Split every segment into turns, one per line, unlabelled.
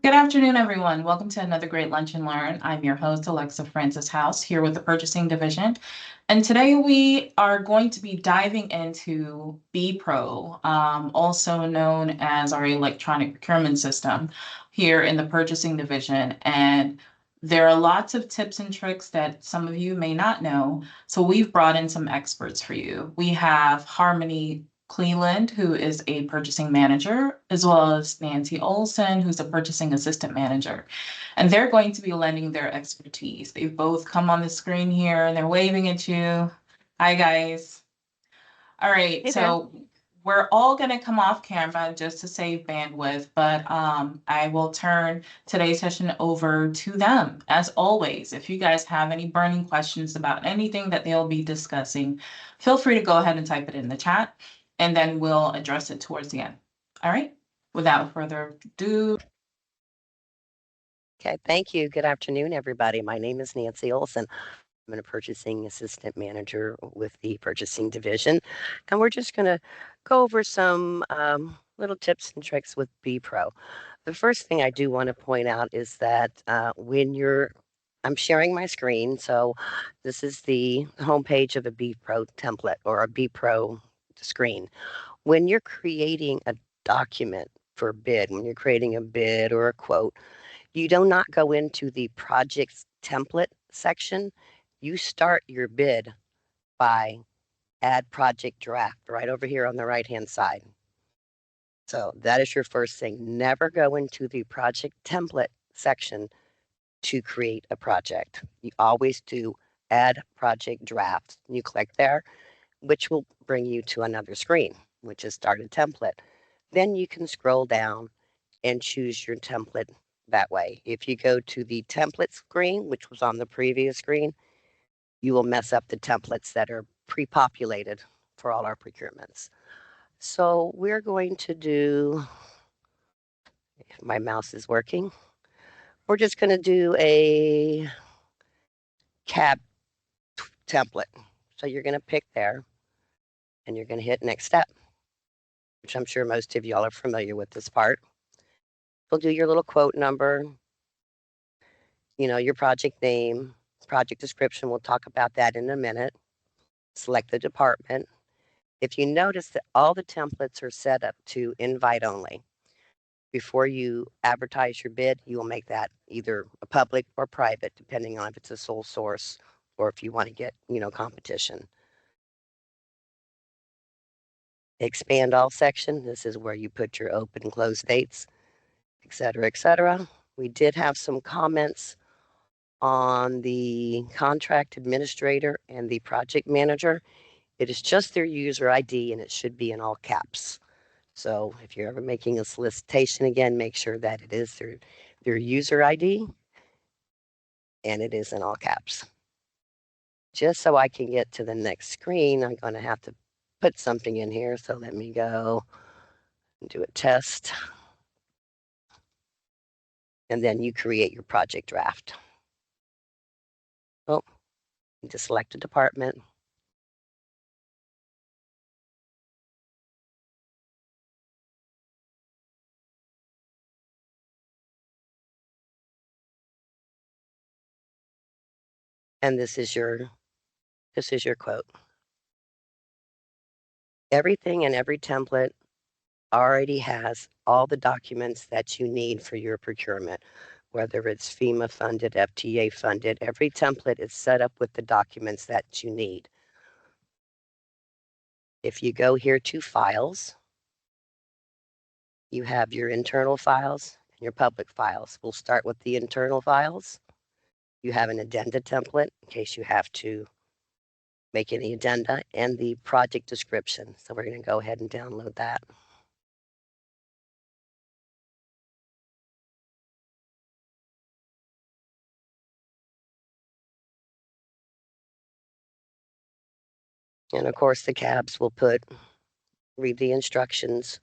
Good afternoon, everyone. Welcome to another great Lunch and Learn. I'm your host, Alexa Francis House, here with the Purchasing Division. And today we are going to be diving into BPRO, also known as our electronic procurement system here in the Purchasing Division. And there are lots of tips and tricks that some of you may not know. So we've brought in some experts for you. We have Harmoni Cleveland, who is a purchasing manager, as well as Nancy Olson, who's a purchasing assistant manager. And they're going to be lending their expertise. They've both come on the screen here and they're waving at you. Hi, guys. All right,
Hey there.
so we're all going to come off camera just to save bandwidth, but I will turn today's session over to them. As always, if you guys have any burning questions about anything that they'll be discussing, feel free to go ahead and type it in the chat, and then we'll address it towards the end. All right, without further ado.
Okay, thank you. Good afternoon, everybody. My name is Nancy Olson. I'm a purchasing assistant manager with the purchasing division, and we're just going to go over some little tips and tricks with BPRO. The first thing I do want to point out is that I'm sharing my screen, so this is the homepage of a BPRO template or a BPRO screen. When you're creating a document for a bid, when you're creating a bid or a quote, you do not go into the projects template section. You start your bid by add project draft right over here on the right-hand side. So that is your first thing. Never go into the project template section to create a project. You always do add project draft. You click there, which will bring you to another screen, which is start a template. Then you can scroll down and choose your template that way. If you go to the template screen, which was on the previous screen, you will mess up the templates that are pre-populated for all our procurements. So we're going to do, if my mouse is working, we're just going to do a cab template. So you're going to pick there and you're going to hit next step, which I'm sure most of y'all are familiar with this part. We'll do your little quote number, your project name, project description. We'll talk about that in a minute. Select the department. If you notice that all the templates are set up to invite only, before you advertise your bid, you will make that either a public or private, depending on if it's a sole source or if you want to get, competition. Expand all section. This is where you put your open and close dates, et cetera, et cetera. We did have some comments on the contract administrator and the project manager. It is just their user ID and it should be in all caps. So if you're ever making a solicitation again, make sure that it is their user ID and it is in all caps. Just so I can get to the next screen, I'm going to have to put something in here. So let me go and do a test. And then you create your project draft. Oh, you just select a department. And this is your quote. Everything in every template already has all the documents that you need for your procurement, whether it's FEMA funded, FTA funded. Every template is set up with the documents that you need. If you go here to files, you have your internal files and your public files. We'll start with the internal files. You have an addenda template in case you have to make any addenda, and the project description. So we're going to go ahead and download that. And of course, the cabs will read the instructions,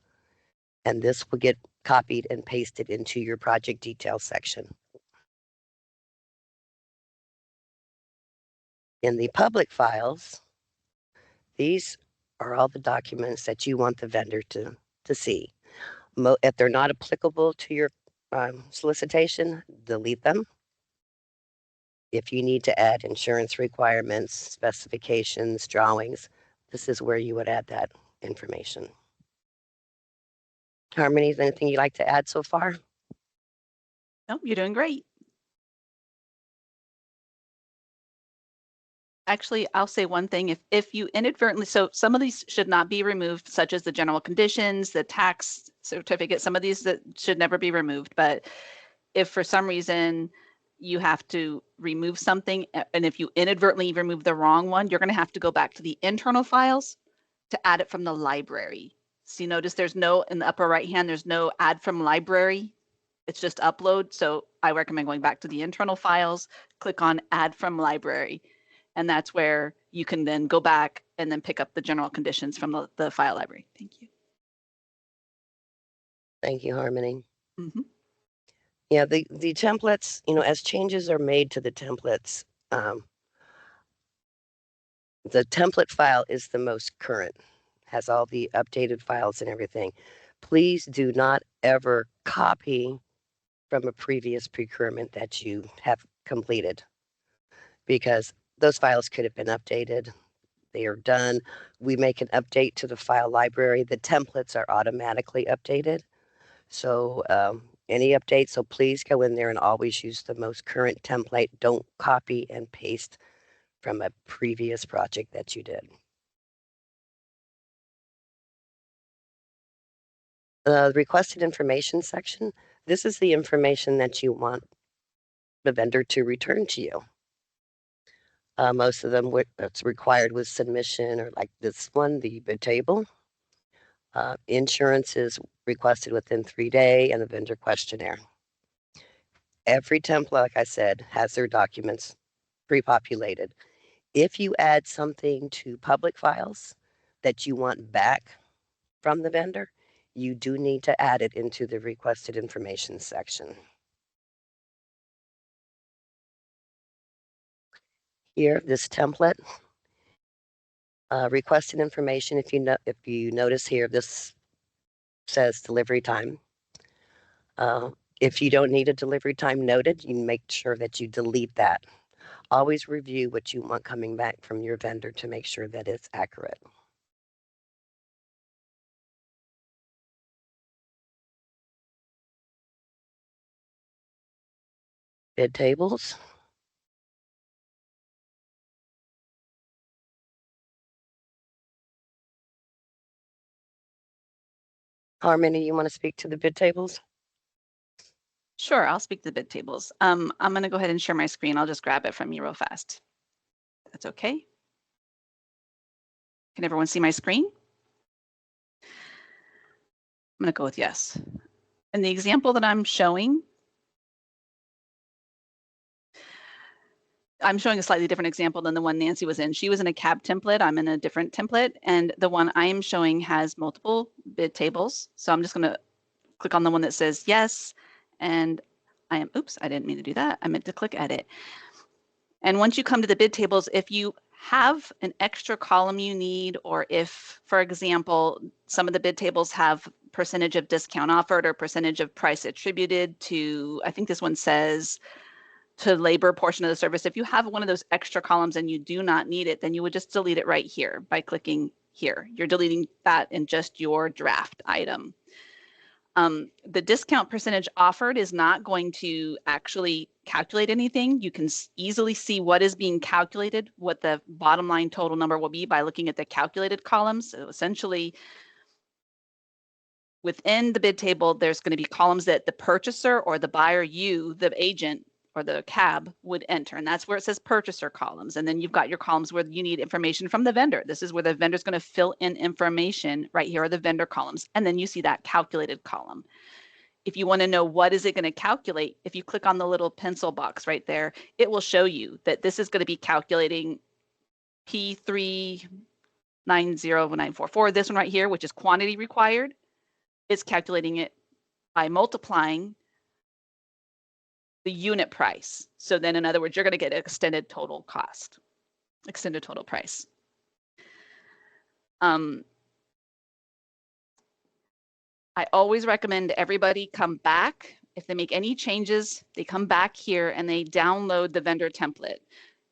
and this will get copied and pasted into your project details section. In the public files, these are all the documents that you want the vendor to see. If they're not applicable to your solicitation, delete them. If you need to add insurance requirements, specifications, drawings, this is where you would add that information. Harmony, is anything you'd like to add so far?
No, you're doing great. Actually, I'll say one thing. If you inadvertently, so some of these should not be removed, such as the general conditions, the tax certificate, some of these that should never be removed. But if for some reason you have to remove something, and if you inadvertently remove the wrong one, you're going to have to go back to the internal files to add it from the library. So you notice there's no, in the upper right hand, there's no add from library. It's just upload. So I recommend going back to the internal files, click on add from library. And that's where you can then go back and then pick up the general conditions from the file library. Thank you.
Thank you, Harmony.
Mm-hmm.
Yeah, the templates, as changes are made to the templates, the template file is the most current, has all the updated files and everything. Please do not ever copy from a previous procurement that you have completed, because those files could have been updated. They are done. We make an update to the file library. The templates are automatically updated. So any updates, so please go in there and always use the most current template. Don't copy and paste from a previous project that you did. The requested information section, this is the information that you want the vendor to return to you. Most of them, it's required with submission, or like this one, the bid table. Insurance is requested within 3 days, and the vendor questionnaire. Every template, like I said, has their documents pre-populated. If you add something to public files that you want back from the vendor, you do need to add it into the requested information section. Here, this template, requested information. If you notice here, this says delivery time. If you don't need a delivery time noted, you make sure that you delete that. Always review what you want coming back from your vendor to make sure that it's accurate. Bid tables. Harmony, you want to speak to the bid tables?
Sure, I'll speak to the bid tables. I'm going to go ahead and share my screen. I'll just grab it from you real fast. That's okay. Can everyone see my screen? I'm going to go with yes. And the example that I'm showing, I'm showing a slightly different example than the one Nancy was in. She was in a CAB template. I'm in a different template. And the one I am showing has multiple bid tables. So I'm just going to click on the one that says yes. And oops, I didn't mean to do that. I meant to click edit. And once you come to the bid tables, if you have an extra column you need, or if, for example, some of the bid tables have percentage of discount offered or percentage of price attributed to, I think this one says to labor portion of the service. If you have one of those extra columns and you do not need it, then you would just delete it right here by clicking here. You're deleting that in just your draft item. The discount percentage offered is not going to actually calculate anything. You can easily see what is being calculated, what the bottom line total number will be by looking at the calculated columns. So essentially, within the bid table, there's going to be columns that the purchaser or the buyer, you, the agent, or the CAB would enter. And that's where it says purchaser columns. And then you've got your columns where you need information from the vendor. This is where the vendor is going to fill in information. Right here are the vendor columns. And then you see that calculated column. If you want to know what is it going to calculate, if you click on the little pencil box right there, it will show you that this is going to be calculating P390944. This one right here, which is quantity required, it's calculating it by multiplying the unit price. So then, in other words, you're going to get extended total cost, extended total price. I always recommend everybody come back. if they make any changes, they come back here and they download the vendor template.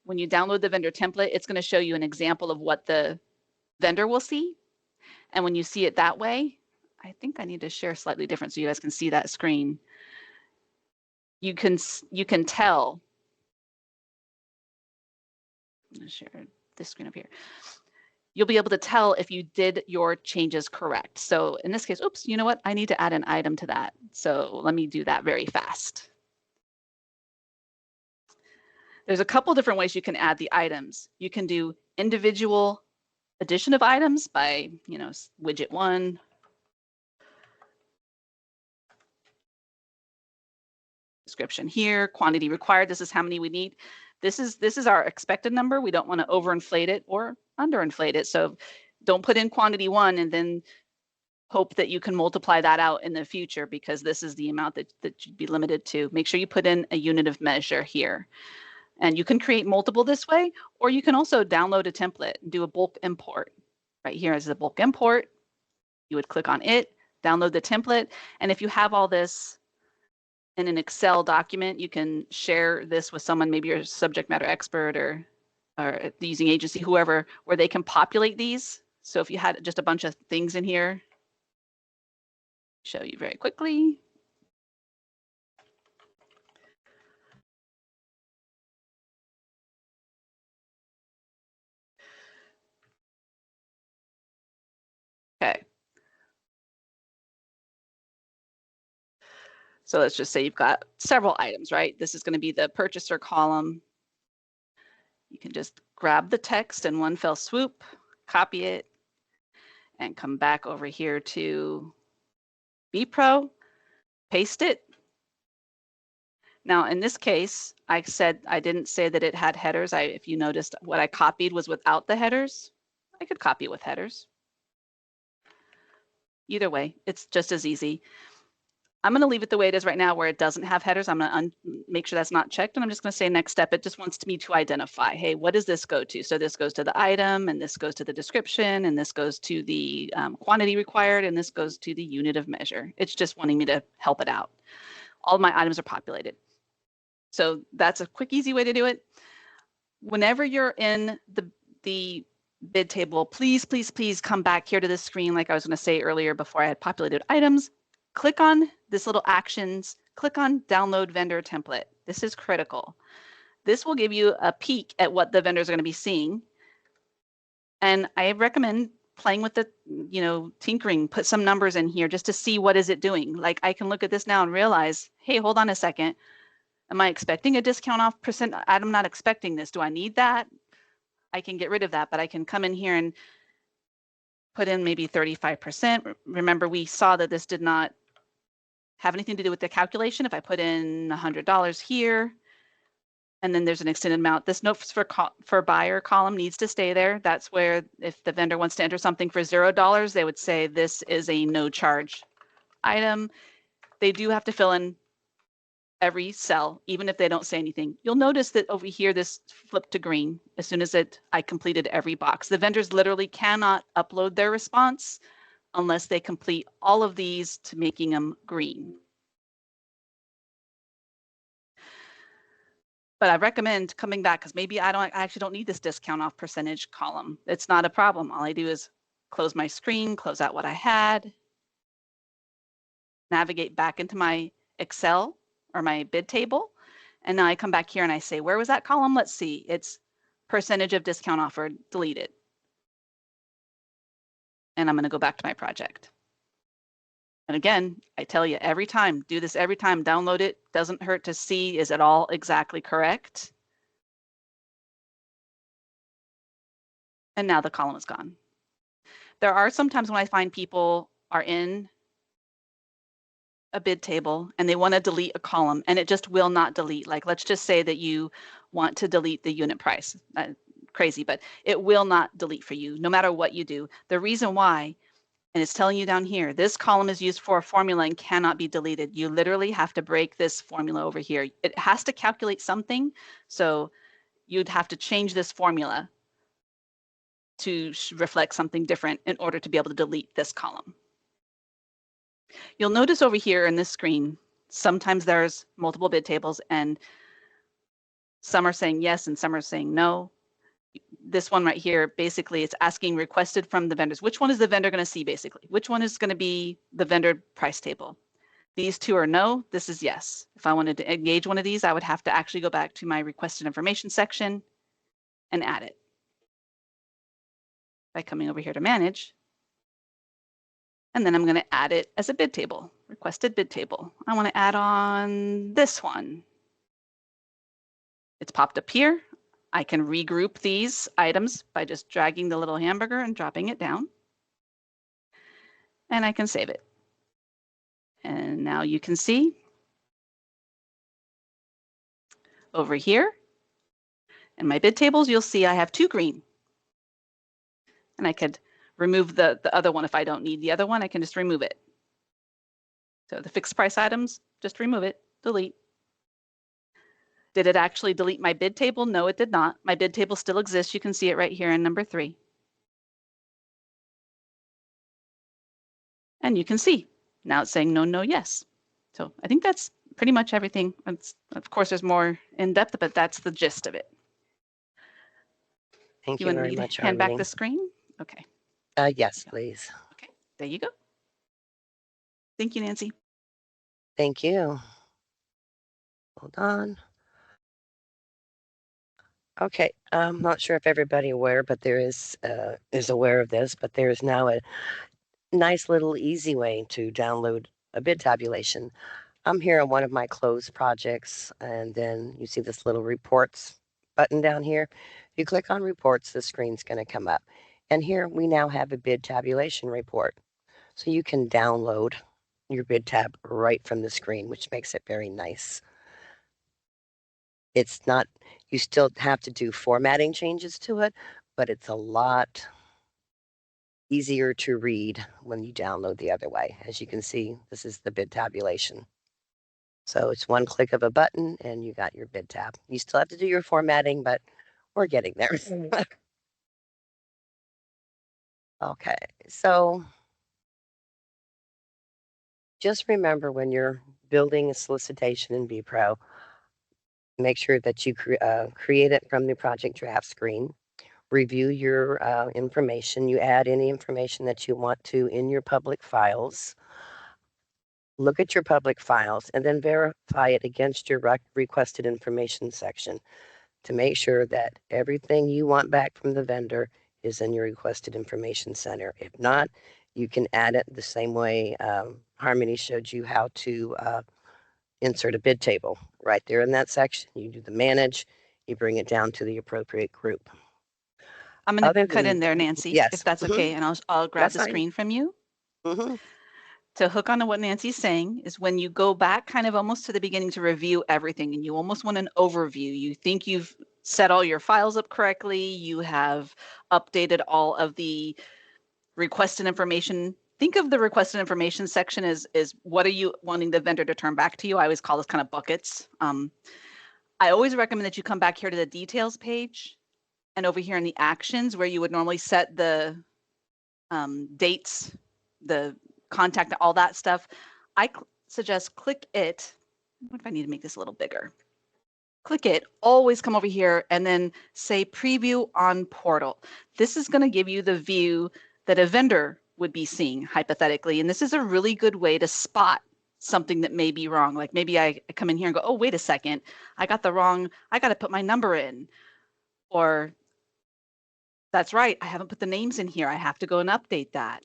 When you download the vendor template, it's going to show you an example of what the vendor will see. And when you see it that way, I think I need to share slightly different so you guys can see that screen. You can tell. I'm going to share this screen up here. You'll be able to tell if you did your changes correct. So in this case, oops, you know what? I need to add an item to that. So let me do that very fast. There's a couple different ways you can add the items. You can do individual addition of items by, widget 1. Description here, quantity required. This is how many we need. This is our expected number. We don't want to overinflate it or underinflate it. So don't put in quantity 1 and then hope that you can multiply that out in the future, because this is the amount that you'd be limited to. Make sure you put in a unit of measure here. And you can create multiple this way, or you can also download a template and do a bulk import. Right here is the bulk import. You would click on it, download the template, and if you have all this in an Excel document, you can share this with someone, maybe your subject matter expert or the using agency, whoever, where they can populate these. So if you had just a bunch of things in here, show you very quickly. Okay. So let's just say you've got several items, right? This is going to be the purchaser column. You can just grab the text in one fell swoop, copy it, and come back over here to BPRO, paste it. Now, in this case, I didn't say that it had headers. If you noticed, what I copied was without the headers. I could copy it with headers. Either way, it's just as easy. I'm going to leave it the way it is right now, where it doesn't have headers. I'm going to make sure that's not checked, and I'm just going to say next step. It just wants me to identify, hey, what does this go to? So this goes to the item, and this goes to the description, and this goes to the quantity required, and this goes to the unit of measure. It's just wanting me to help it out. All of my items are populated. So that's a quick, easy way to do it. Whenever you're in the bid table, please, please, please come back here to this screen, like I was going to say earlier before I had populated items. Click on this little actions, click on download vendor template. This is critical. This will give you a peek at what the vendors are going to be seeing. And I recommend playing with the, tinkering, put some numbers in here just to see what is it doing. Like I can look at this now and realize, hey, hold on a second. Am I expecting a discount off percent? I'm not expecting this. Do I need that? I can get rid of that, but I can come in here and put in maybe 35%. Remember, we saw that this did not have anything to do with the calculation. If I put in $100 here, and then there's an extended amount, this notes for buyer column needs to stay there. That's where if the vendor wants to enter something for $0, they would say this is a no charge item. They do have to fill in every cell, even if they don't say anything. You'll notice that over here, this flipped to green as soon as I completed every box. The vendors literally cannot upload their response unless they complete all of these to making them green. But I recommend coming back, because maybe I actually don't need this discount off percentage column. It's not a problem. All I do is close my screen, close out what I had, navigate back into my Excel or my bid table. And now I come back here and I say, where was that column? Let's see. It's percentage of discount offered, delete it. And I'm going to go back to my project. And again, I tell you every time, do this every time, download it. Doesn't hurt to see, is it all exactly correct? And now the column is gone. There are sometimes when I find people are in a bid table and they want to delete a column and it just will not delete. Like, let's just say that you want to delete the unit price. Crazy, but it will not delete for you no matter what you do. The reason why, and it's telling you down here, this column is used for a formula and cannot be deleted. You literally have to break this formula over here. It has to calculate something. So you'd have to change this formula to reflect something different in order to be able to delete this column. You'll notice over here in this screen, Sometimes there's multiple bid tables and some are saying yes and some are saying no. This one right here, basically it's asking requested from the vendors. Which one is the vendor going to see basically? Which one is going to be the vendor price table? These two are no, this is yes. If I wanted to engage one of these, I would have to actually go back to my requested information section and add it. By coming over here to manage. And then I'm going to add it as a bid table, requested bid table. I want to add on this one. It's popped up here. I can regroup these items by just dragging the little hamburger and dropping it down. And I can save it. And now you can see over here in my bid tables, you'll see I have 2 green. And I could remove the other one if I don't need the other one, I can just remove it. So the fixed price items, just remove it, delete. Did it actually delete my bid table? No, it did not. My bid table still exists. You can see it right here in number 3. And you can see now it's saying no, no, yes. So I think that's pretty much everything. Of course, there's more in depth, but that's the gist of it.
Thank you
want
very
me to
much,
hand back
Harmony.
the screen? Okay.
Yes, please.
Okay, there you go. Thank you, Nancy.
Thank you. Hold on. Okay, I'm not sure if everybody aware, but there is aware of this, but there is now a nice little easy way to download a bid tabulation. I'm here on one of my closed projects, and then you see this little reports button down here. If you click on reports, the screen's going to come up. And here we now have a bid tabulation report. So you can download your bid tab right from the screen, which makes it very nice. It's not, you still have to do formatting changes to it, but it's a lot easier to read when you download the other way. As you can see, this is the bid tabulation. So it's one click of a button and you got your bid tab. You still have to do your formatting, but we're getting there. Okay, so just remember when you're building a solicitation in BPRO, make sure that you create it from the project draft screen. Review your information. You add any information that you want to in your public files. Look at your public files and then verify it against your requested information section to make sure that everything you want back from the vendor is in your requested information center. If not, you can add it the same way Harmony showed you how to insert a bid table right there in that section. You do the manage, you bring it down to the appropriate group.
I'm going to cut in there, Nancy,
yes.
if that's okay, and I'll grab
That's
the
fine.
screen from you.
Mm-hmm.
To hook on to what Nancy's saying is when you go back kind of almost to the beginning to review everything and you almost want an overview, you think you've set all your files up correctly, you have updated all of the requested information. Think of the requested information section as what are you wanting the vendor to turn back to you? I always call this kind of buckets. I always recommend that you come back here to the details page and over here in the actions where you would normally set the dates, the contact, all that stuff. I suggest click it. What if I need to make this a little bigger? Click it, always come over here and then say preview on portal. This is going to give you the view that a vendor would be seeing hypothetically. And this is a really good way to spot something that may be wrong. Like maybe I come in here and go, oh, wait a second, I got the wrong, I got to put my number in. Or that's right, I haven't put the names in here. I have to go and update that.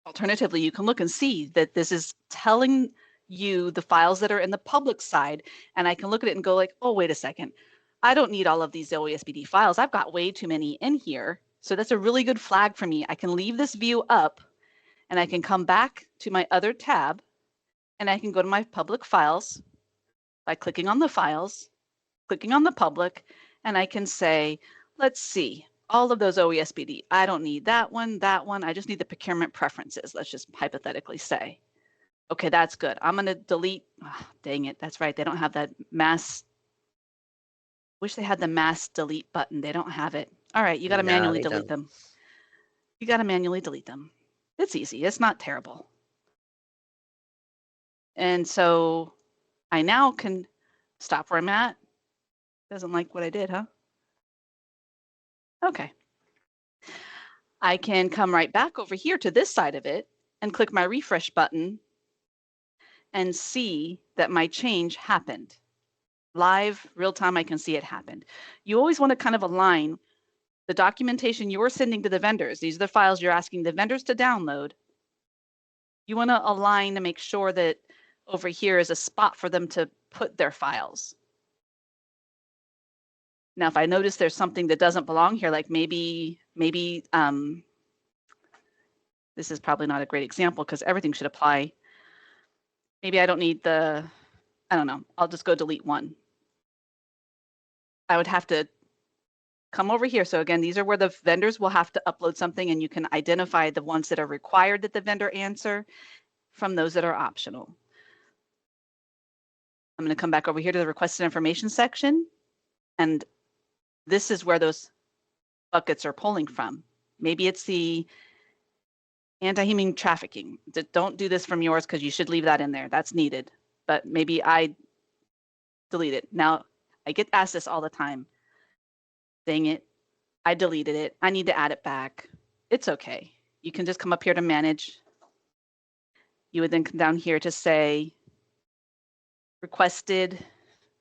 Alternatively, you can look and see that this is telling you the files that are in the public side, and I can look at it and go like, oh, wait a second. I don't need all of these OESBD files. I've got way too many in here. So that's a really good flag for me. I can leave this view up and I can come back to my other tab and I can go to my public files by clicking on the files, clicking on the public, and I can say, let's see, all of those OESBD. I don't need that one, that one. I just need the procurement preferences. Let's just hypothetically say. Okay, that's good. I'm going to delete. Oh, dang it. That's right. They don't have that mass. Wish they had the mass delete button. They don't have it. All right, you got to manually delete them. You got to manually delete them. It's easy. It's not terrible. And so I now can stop where I'm at. Doesn't like what I did, huh? Okay. I can come right back over here to this side of it and click my refresh button and see that my change happened. Live, real time, I can see it happened. You always want to kind of align the documentation you're sending to the vendors. These are the files you're asking the vendors to download. You want to align to make sure that over here is a spot for them to put their files. Now, if I notice there's something that doesn't belong here, like maybe this is probably not a great example because everything should apply. Maybe I don't need I don't know, I'll just go delete one. I would have to come over here. So again, these are where the vendors will have to upload something, and you can identify the ones that are required that the vendor answer from those that are optional. I'm going to come back over here to the requested information section, and this is where those buckets are pulling from. Maybe it's the anti-human trafficking. Don't do this from yours because you should leave that in there. That's needed. But maybe I delete it. Now, I get asked this all the time. Dang it, I deleted it. I need to add it back. It's okay. You can just come up here to manage. You would then come down here to say requested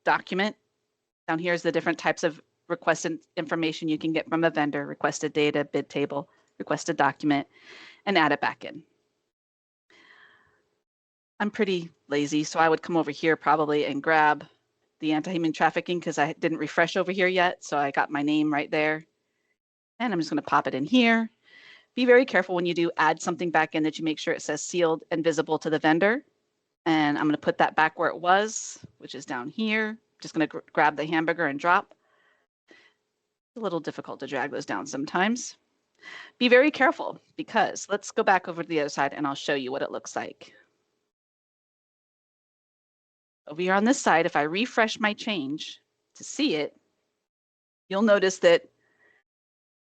document. Down here is the different types of requested information you can get from a vendor: requested data, bid table, requested document, and add it back in. I'm pretty lazy, so I would come over here probably and grab the anti-human trafficking because I didn't refresh over here yet. So I got my name right there. And I'm just going to pop it in here. Be very careful when you do add something back in that you make sure it says sealed and visible to the vendor. And I'm going to put that back where it was, which is down here. Just going to grab the hamburger and drop. It's a little difficult to drag those down sometimes. Be very careful because let's go back over to the other side and I'll show you what it looks like. Over here on this side, if I refresh my change to see it, you'll notice that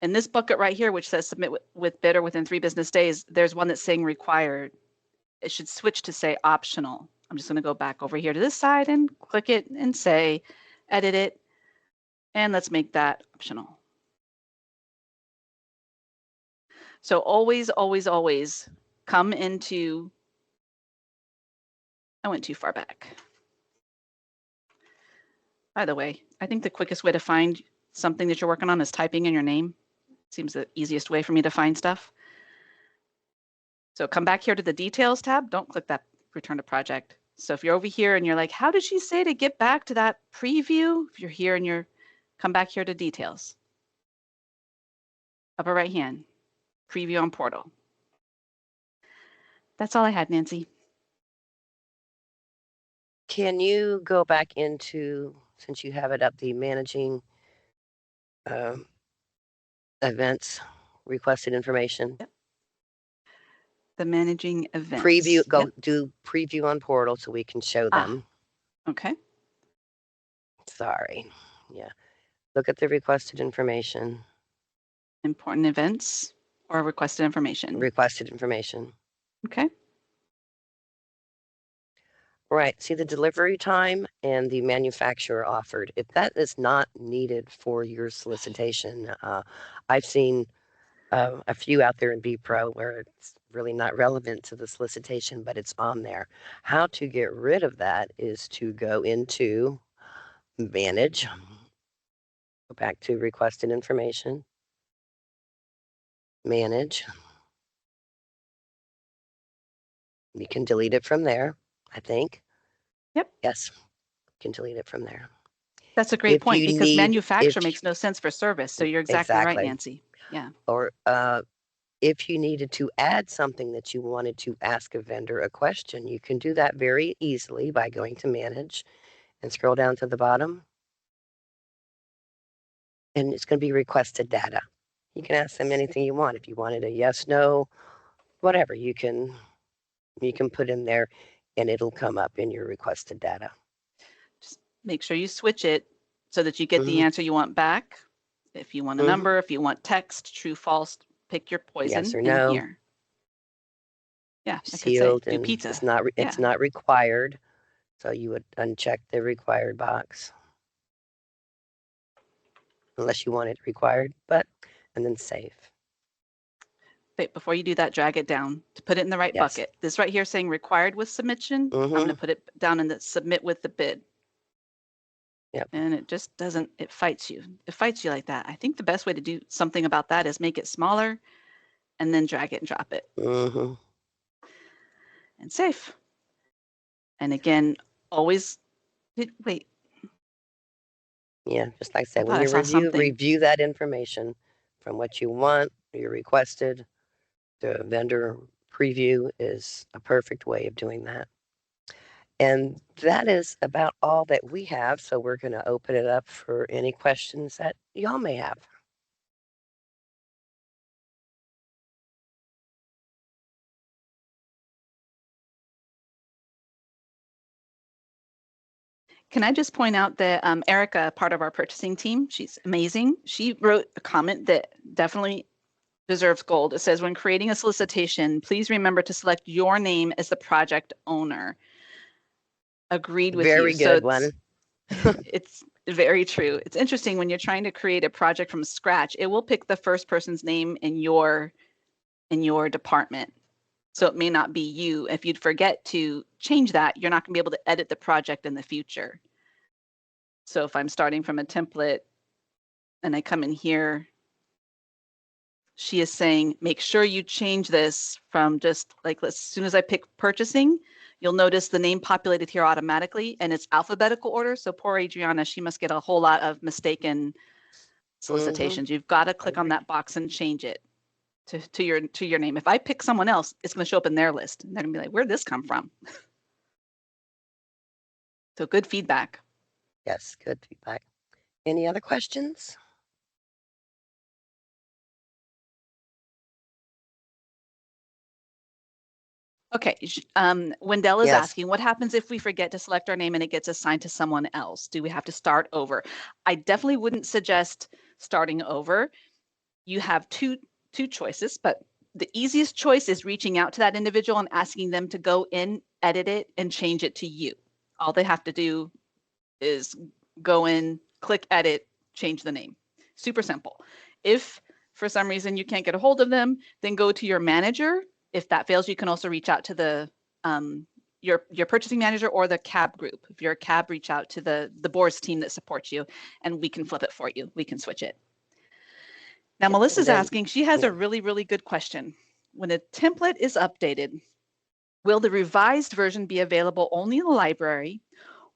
in this bucket right here, which says submit with bidder within 3 business days, there's one that's saying required. It should switch to say optional. I'm just going to go back over here to this side and click it and say edit it. And let's make that optional. So always, always, always come into, I went too far back. By the way, I think the quickest way to find something that you're working on is typing in your name. Seems the easiest way for me to find stuff. So come back here to the details tab. Don't click that return to project. So if you're over here and you're like, how did she say to get back to that preview? If you're here and you're, come back here to details. Upper right hand, preview on portal. That's all I had, Nancy.
Can you go back into, since you have it up, the managing events, requested information?
Yep. The managing events.
Preview, go
yep.
do preview on portal so we can show them.
Okay.
Sorry. Yeah. Look at the requested information.
Important events or requested information.
Requested information.
Okay.
Right. See the delivery time and the manufacturer offered. If that is not needed for your solicitation, I've seen a few out there in BPRO where it's really not relevant to the solicitation, but it's on there. How to get rid of that is to go into manage, go back to requested information, manage. You can delete it from there, I think.
Yep.
Yes, you can delete it from there.
That's a great point because manufacturer makes no sense for service. So you're exactly right, Nancy. Yeah.
Or if you needed to add something that you wanted to ask a vendor a question, you can do that very easily by going to manage and scroll down to the bottom. And it's going to be requested data. You can ask them anything you want. If you wanted a yes, no, whatever, you can put in there and it'll come up in your requested data.
Just make sure you switch it so that you get the answer you want back. If you want a number, if you want text, true, false, pick your poison
yes or no.
in here. Yeah, I could say
sealed
do
and
pizza.
it's not required. So you would uncheck the required box unless you want it required, and then save.
Wait, before you do that, drag it down to put it in the right
Yes.
bucket. This right here saying required with submission, I'm going to put it down in the submit with the bid.
Yep.
And it just doesn't, it fights you. It fights you like that. I think the best way to do something about that is make it smaller and then drag it and drop it. And save. And again, always, wait.
Yeah, just like I said,
I
when
thought I
you
saw
review that information from what you want, you requested, the vendor preview is a perfect way of doing that. And that is about all that we have. So we're going to open it up for any questions that y'all may have.
Can I just point out that Erica, part of our purchasing team, she's amazing. She wrote a comment that definitely deserves gold. It says, when creating a solicitation, please remember to select your name as the project owner. Agreed with you.
Very good one.
It's very true. It's interesting when you're trying to create a project from scratch, it will pick the first person's name in your department. So it may not be you. If you'd forget to change that, you're not going to be able to edit the project in the future. So if I'm starting from a template and I come in here, she is saying, make sure you change this from just like, as soon as I pick purchasing, you'll notice the name populated here automatically and it's alphabetical order. So poor Adriana, she must get a whole lot of mistaken solicitations. You've got to click on that box and change it to your name. If I pick someone else, it's going to show up in their list. And they're going to be like, where'd this come from? So good feedback.
Yes, good feedback. Any other questions?
Okay, Wendell is
Yes.
asking, what happens if we forget to select our name and it gets assigned to someone else? Do we have to start over? I definitely wouldn't suggest starting over. You have two choices, but the easiest choice is reaching out to that individual and asking them to go in, edit it, and change it to you. All they have to do is go in, click edit, change the name. Super simple. If for some reason you can't get a hold of them, then go to your manager. If that fails, you can also reach out to the your purchasing manager or the cab group. If you're a cab, reach out to the board's team that supports you and we can flip it for you. We can switch it. Now, Melissa's asking, she has a really, really good question. When a template is updated, will the revised version be available only in the library,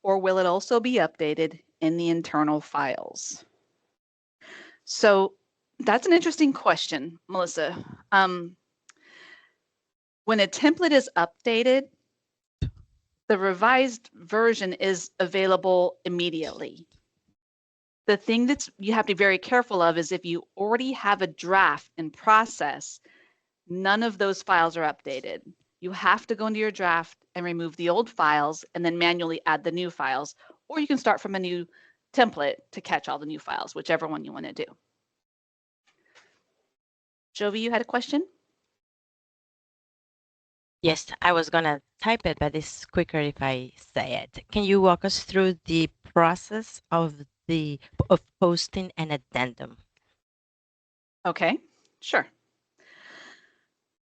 or will it also be updated in the internal files? So that's an interesting question, Melissa. When a template is updated, the revised version is available immediately. The thing that you have to be very careful of is if you already have a draft in process, none of those files are updated. You have to go into your draft and remove the old files and then manually add the new files, or you can start from a new template to catch all the new files, whichever one you want to do. Jovi, you had a question?
Yes, I was gonna type it, but it's quicker if I say it. Can you walk us through the process of posting an addendum?
Okay, sure.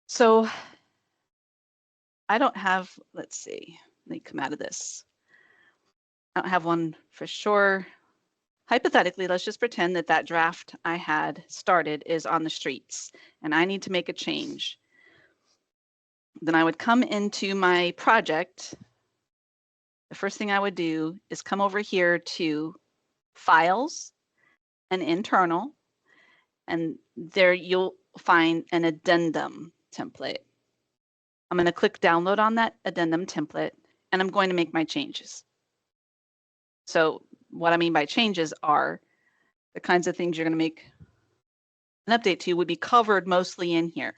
So I don't have, let's see, let me come out of this. I don't have one for sure. Hypothetically, let's just pretend that that draft I had started is on the streets and I need to make a change. Then I would come into my project. The first thing I would do is come over here to Files and Internal, and there you'll find an addendum template. I'm going to click download on that addendum template, and I'm going to make my changes. So what I mean by changes are the kinds of things you're going to make an update to would be covered mostly in here.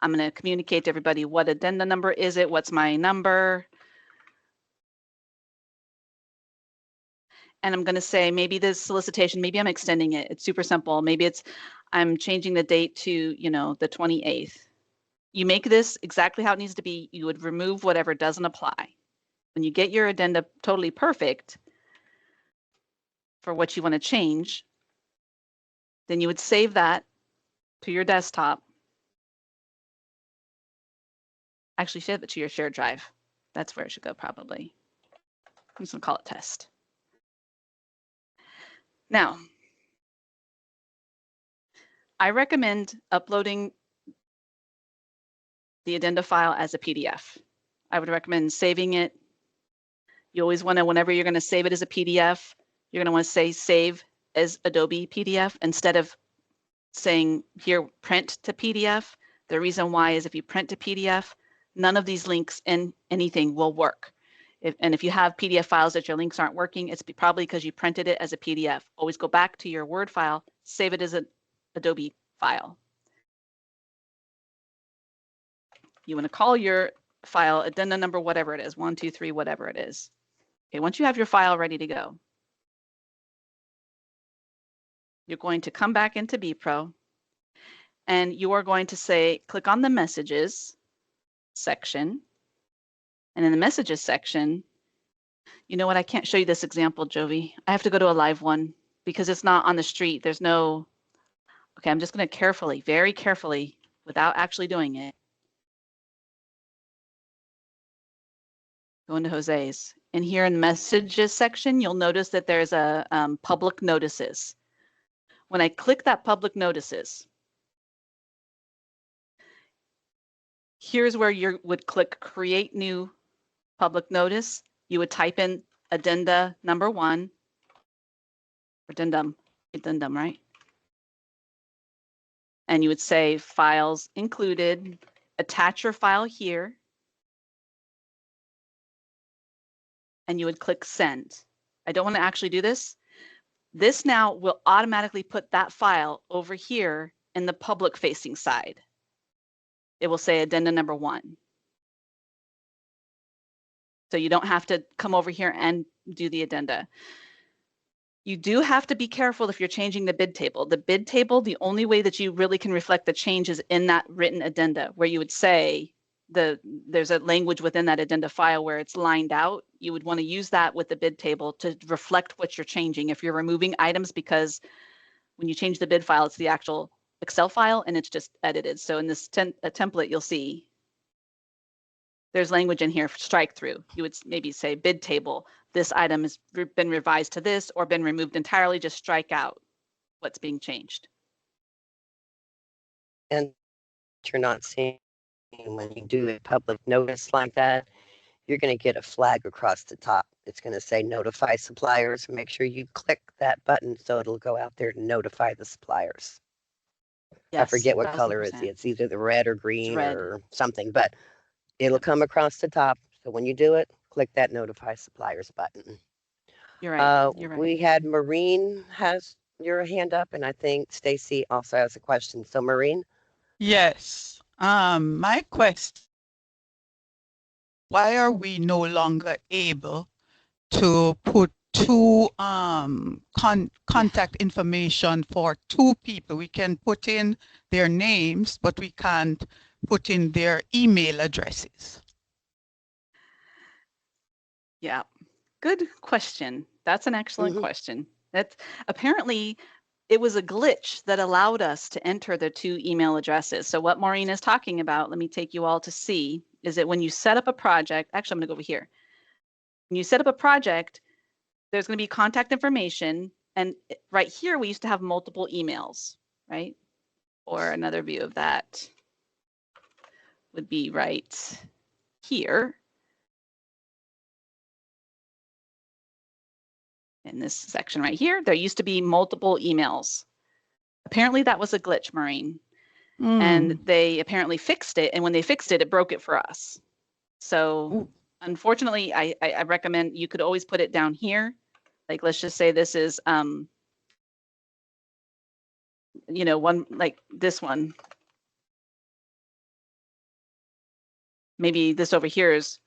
I'm going to communicate to everybody what addenda number is it, what's my number. And I'm going to say maybe this solicitation, maybe I'm extending it. It's super simple. Maybe it's I'm changing the date to, you know, the 28th. You make this exactly how it needs to be. You would remove whatever doesn't apply. When you get your addenda totally perfect for what you want to change, then you would save that to your desktop. Actually, save it to your shared drive. That's where it should go probably. I'm just gonna call it test. Now, I recommend uploading the addenda file as a PDF. I would recommend saving it. You always want to, whenever you're going to save it as a PDF, you're going to want to say save as Adobe PDF instead of saying here print to PDF. The reason why is if you print to PDF, none of these links in anything will work. And if you have PDF files that your links aren't working, it's probably because you printed it as a PDF. Always go back to your Word file, save it as an Adobe file. You want to call your file addenda number, whatever it is, 1, 2, 3, whatever it is. Okay, once you have your file ready to go, you're going to come back into BPRO and you are going to say, click on the messages section. And in the messages section, you know what, I can't show you this example, Jovi. I have to go to a live one because it's not on the street. There's no, okay, I'm just going to carefully, very carefully, without actually doing it, go into Jose's. And here in the messages section, you'll notice that there's a public notices. When I click that public notices, here's where you would click create new public notice. You would type in addenda number 1, addendum, right? And you would say files included, attach your file here, and you would click send. I don't want to actually do this. This now will automatically put that file over here in the public facing side. It will say addenda number 1. So you don't have to come over here and do the addenda. You do have to be careful if you're changing the bid table. The bid table, the only way that you really can reflect the change is in that written addenda, where you would say there's a language within that addenda file where it's lined out. You would want to use that with the bid table to reflect what you're changing. If you're removing items, because when you change the bid file, it's the actual Excel file and it's just edited. So in this template, you'll see there's language in here for strike through. You would maybe say bid table, this item has been revised to this or been removed entirely, just strike out what's being changed.
And you're not seeing when you do a public notice like that, you're going to get a flag across the top. It's going to say notify suppliers. Make sure you click that button so it'll go out there to notify the suppliers.
Yes,
I forget what color
1000%.
it's either the red or green
red.
or something, but it'll come across the top. So when you do it, click that notify suppliers button.
You're right. You're right.
We had Maureen has your hand up, and I think Stacy also has a question. So Maureen?
Yes. My question, why are we no longer able to put two contact information for two people? We can put in their names, but we can't put in their email addresses.
Yeah, good question. That's an excellent question. That's apparently it was a glitch that allowed us to enter the two email addresses. So what Maureen is talking about, let me take you all to see, is that when you set up a project, actually I'm going to go over here. When you set up a project, there's going to be contact information, and right here we used to have multiple emails, right? Or another view of that would be right here. In this section right here, there used to be multiple emails. Apparently that was a glitch, Maureen. And they apparently fixed it. And when they fixed it, it broke it for us. So unfortunately, I recommend you could always put it down here. Like, let's just say this is, you know, one like this one. Maybe this over here is,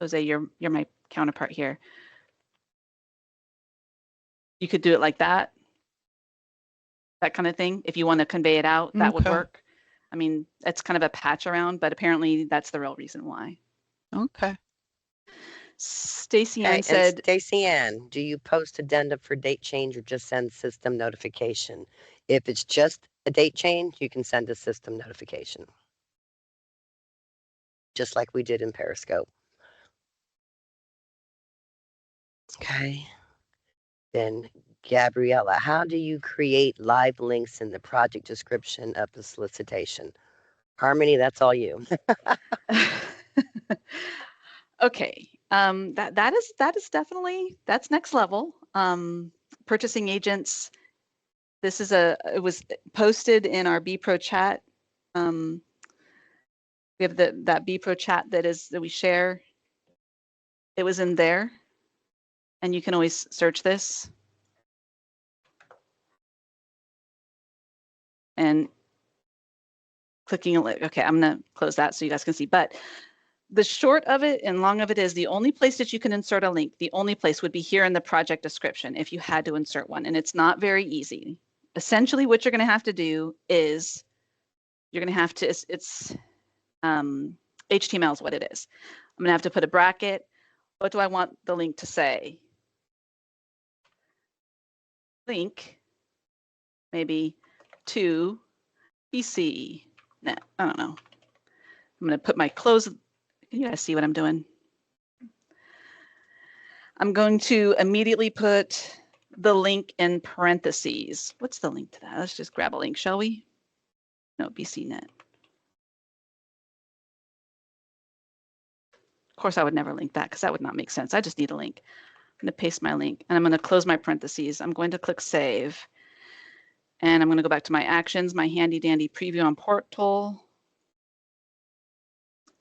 Jose, you're my counterpart here. You could do it like that kind of thing. If you want to convey it out, that would work. I mean, it's kind of a patch around, but apparently that's the real reason why.
Okay.
Stacy
Okay,
Ann
and
said,
Stacy Ann, do you post addenda for date change or just send system notification? If it's just a date change, you can send a system notification, just like we did in Periscope. Okay. Then Gabriella, how do you create live links in the project description of the solicitation? Harmony, that's all you.
okay, that is definitely, that's next level. Purchasing agents, it was posted in our BPRO chat. We have that BPRO chat that we share. It was in there, and you can always search this. And clicking, okay, I'm gonna close that so you guys can see, but the short of it and long of it is the only place that you can insert a link, the only place would be here in the project description if you had to insert one, and it's not very easy. Essentially, what you're gonna have to do is you're gonna have to, it's HTML is what it is. I'm gonna have to put a bracket. What do I want the link to say? Link, maybe to BC. Nah, I don't know. I'm gonna put my close. Can you guys see what I'm doing? I'm going to immediately put the link in parentheses. What's the link to that? Let's just grab a link, shall we? No, BCNet. Of course, I would never link that because that would not make sense. I just need a link. I'm going to paste my link and I'm going to close my parentheses. I'm going to click save. And I'm going to go back to my actions, my handy dandy preview on portal.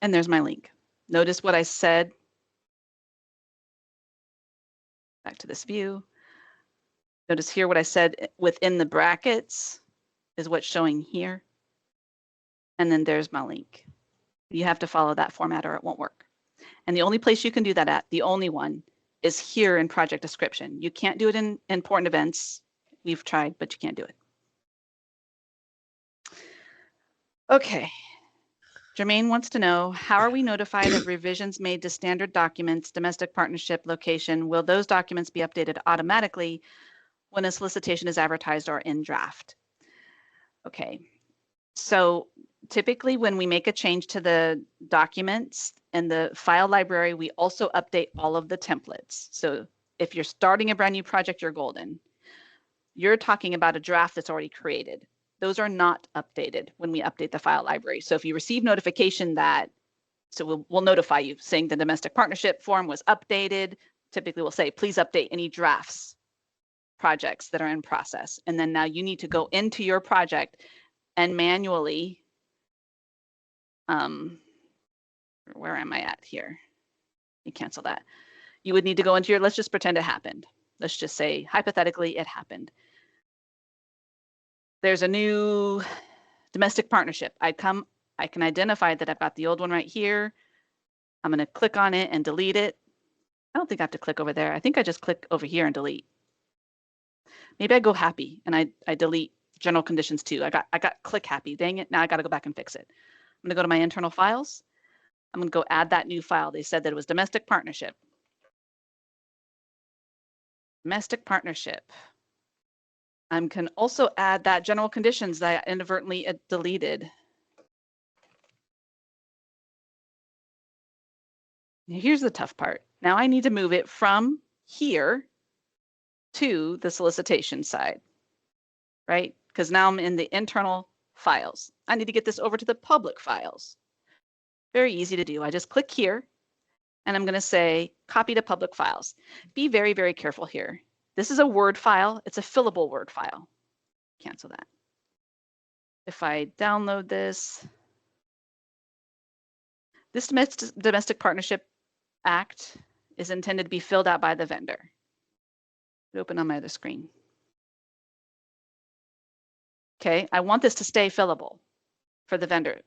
And there's my link. Notice what I said. Back to this view. Notice here what I said within the brackets is what's showing here. And then there's my link. You have to follow that format or it won't work. And the only place you can do that at, the only one, is here in project description. You can't do it in important events. We've tried, but you can't do it. Okay. Jermaine wants to know, how are we notified of revisions made to standard documents, domestic partnership location? Will those documents be updated automatically when a solicitation is advertised or in draft? Okay. So typically when we make a change to the documents and the file library, we also update all of the templates. So if you're starting a brand new project, you're golden. You're talking about a draft that's already created. Those are not updated when we update the file library. So if you receive notification that, so we'll notify you saying the domestic partnership form was updated. Typically we'll say, please update any drafts projects that are in process. And then now you need to go into your project and manually, where am I at here? You cancel that. You would need to go into your, let's just pretend it happened. Let's just say, hypothetically, it happened. There's a new domestic partnership. I can identify that I've got the old one right here. I'm going to click on it and delete it. I don't think I have to click over there. I think I just click over here and delete. Maybe I go happy and I delete general conditions too. I got click happy. Dang it. Now I got to go back and fix it. I'm going to go to my internal files. I'm going to go add that new file. They said that it was domestic partnership. Domestic partnership. I can also add that general conditions that I inadvertently deleted. Here's the tough part. Now I need to move it from here to the solicitation side, right? Because now I'm in the internal files. I need to get this over to the public files. Very easy to do. I just click here and I'm going to say copy to public files. Be very, very careful here. This is a Word file. It's a fillable Word file. Cancel that. If I download this Domestic Partnership Act is intended to be filled out by the vendor. Open on my other screen. Okay, I want this to stay fillable for the vendor.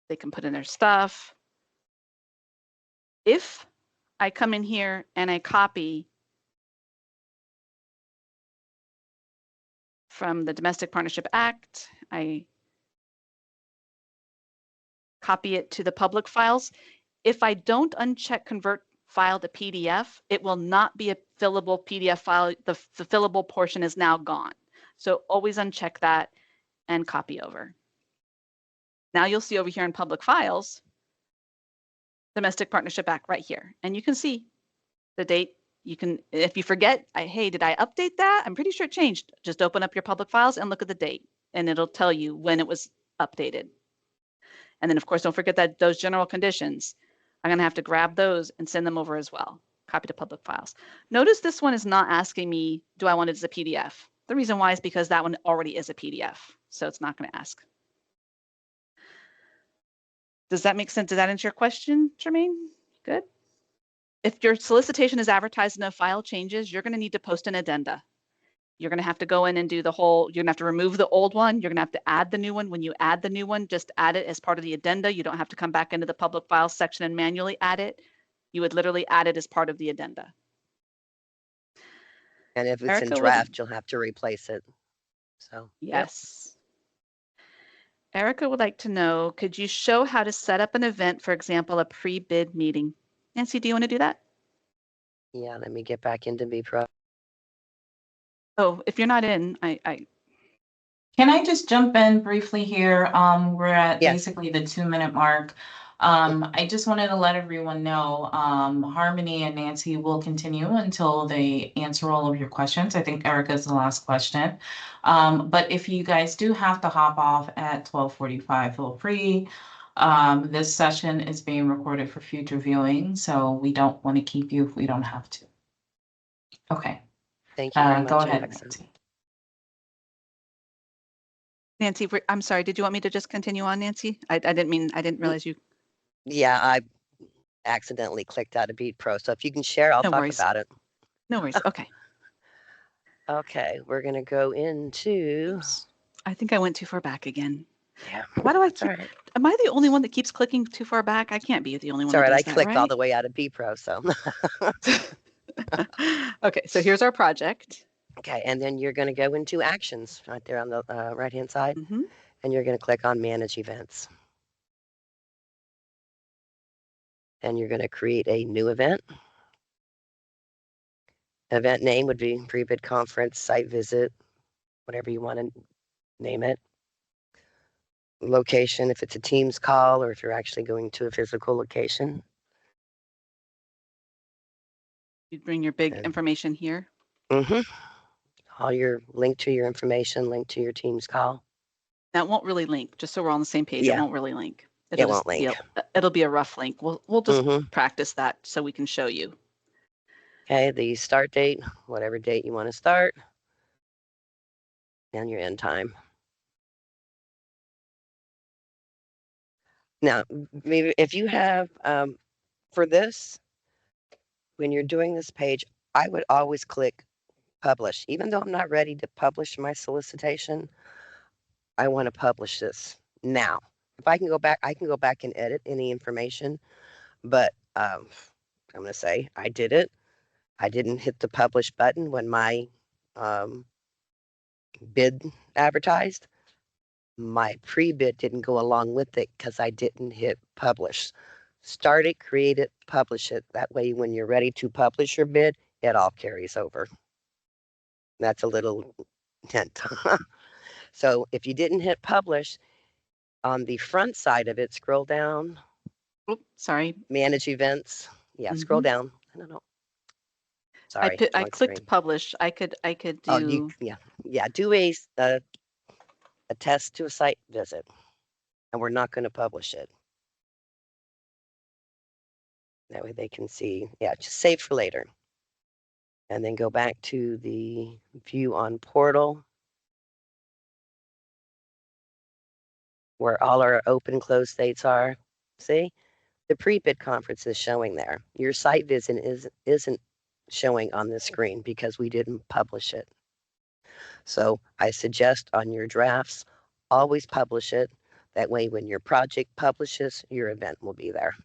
They can put in their stuff. If I come in here and I copy from the Domestic Partnership Act, I copy it to the public files. If I don't uncheck convert file to PDF, it will not be a fillable PDF file. The fillable portion is now gone. So always uncheck that and copy over. Now you'll see over here in public files, domestic partnership act right here. And you can see the date. You can, if you forget, hey, did I update that? I'm pretty sure it changed. Just open up your public files and look at the date, and it'll tell you when it was updated. And then of course, don't forget that those general conditions, I'm gonna have to grab those and send them over as well. Copy to public files. Notice this one is not asking me, do I want it as a PDF? The reason why is because that one already is a PDF. So it's not gonna ask. Does that make sense? Does that answer your question, Jermaine? Good. If your solicitation is advertised and no file changes, you're gonna need to post an addenda. You're going to have to go in and do the whole, you're going to have to remove the old one. You're going to have to add the new one. When you add the new one, just add it as part of the addenda. You don't have to come back into the public files section and manually add it. You would literally add it as part of the addenda.
And if it's
Erica,
in draft, you'll have to replace it. So,
yes. Yep. Erica would like to know, could you show how to set up an event, for example, a pre-bid meeting? Nancy, do you want to do that?
Yeah, let me get back into BPRO.
Oh, if you're not in,
Can I just jump in briefly here? We're at
Yes.
basically the 2-minute mark. I just wanted to let everyone know, Harmony and Nancy will continue until they answer all of your questions. I think Erica's the last question. But if you guys do have to hop off at 12:45, feel free. This session is being recorded for future viewing, so we don't want to keep you if we don't have to. Okay.
Thank you very much,
Go ahead,
Alexa.
Nancy.
Nancy, I'm sorry, did you want me to just continue on, Nancy? I didn't realize you.
Yeah, I accidentally clicked out of BPRO. So if you can share, I'll
No
talk
worries.
about it.
No worries. Okay.
Okay, we're going to go into.
Oops. I think I went too far back again.
Yeah.
Why do I
It's all
keep,
right.
am I the only one that keeps clicking too far back? I can't be the only one
It's all
that
right. I
does
clicked
that,
all
right?
the way out of BPRO. So,
Okay, so here's our project.
okay. And then you're going to go into actions right there on the right-hand side.
Mhm.
And you're going to click on manage events. And you're going to create a new event. Event name would be pre-bid conference, site visit, whatever you want to name it. Location, if it's a Teams call or if you're actually going to a physical location.
You bring your big
And-
information here.
Mm-hmm. All your link to your information, link to your Teams call.
That won't really link, just so we're on the same page.
Yeah.
It won't really link.
It won't link.
It'll be a rough link. We'll just
Mhm.
practice that so we can show you.
Okay, the start date, whatever date you want to start, and your end time. Now, maybe if you have, for this, when you're doing this page, I would always click publish. Even though I'm not ready to publish my solicitation, I want to publish this now. If I can go back, I can go back and edit any information, but I'm going to say I did it. I didn't hit the publish button when my bid advertised. My pre-bid didn't go along with it because I didn't hit publish. Start it, create it, publish it. That way, when you're ready to publish your bid, it all carries over. That's a little hint. So if you didn't hit publish, on the front side of it, scroll down,
Oops, sorry.
manage events. Yeah, scroll down. I don't know. Sorry,
I
wrong
clicked
screen.
publish. I could do.
Oh, yeah. Do a test to a site visit, and we're not going to publish it. That way they can see. Yeah, just save for later. And then go back to the view on portal, where all our open close dates are. See, the pre-bid conference is showing there. Your site visit isn't showing on the screen because we didn't publish it. So I suggest on your drafts, always publish it. That way, when your project publishes, your event will be there.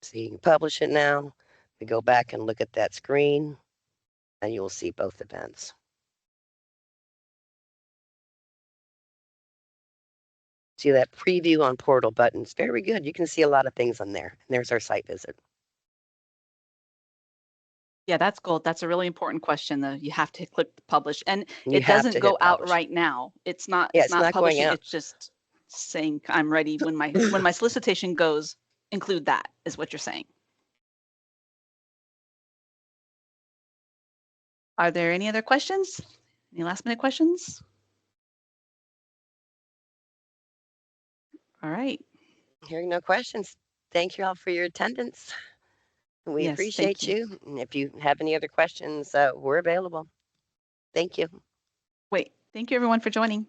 So you can publish it now. We go back and look at that screen, and you will see both events. See that preview on portal buttons. Very good. You can see a lot of things on there. And there's our site visit.
Yeah, that's gold. That's a really important question, though. You have to click publish, and
You
it
have
doesn't
to
go
hit
out
publish.
right now. It's not.
Yeah,
It's not
going
publishing.
out.
It's just saying I'm ready when my solicitation goes. Include that is what you're saying. Are there any other questions? Any last minute questions? All right.
Hearing no questions. Thank you all for your attendance. We
Yes,
appreciate
thank you.
you. And if you have any other questions, we're available. Thank you.
Wait, thank you everyone for joining.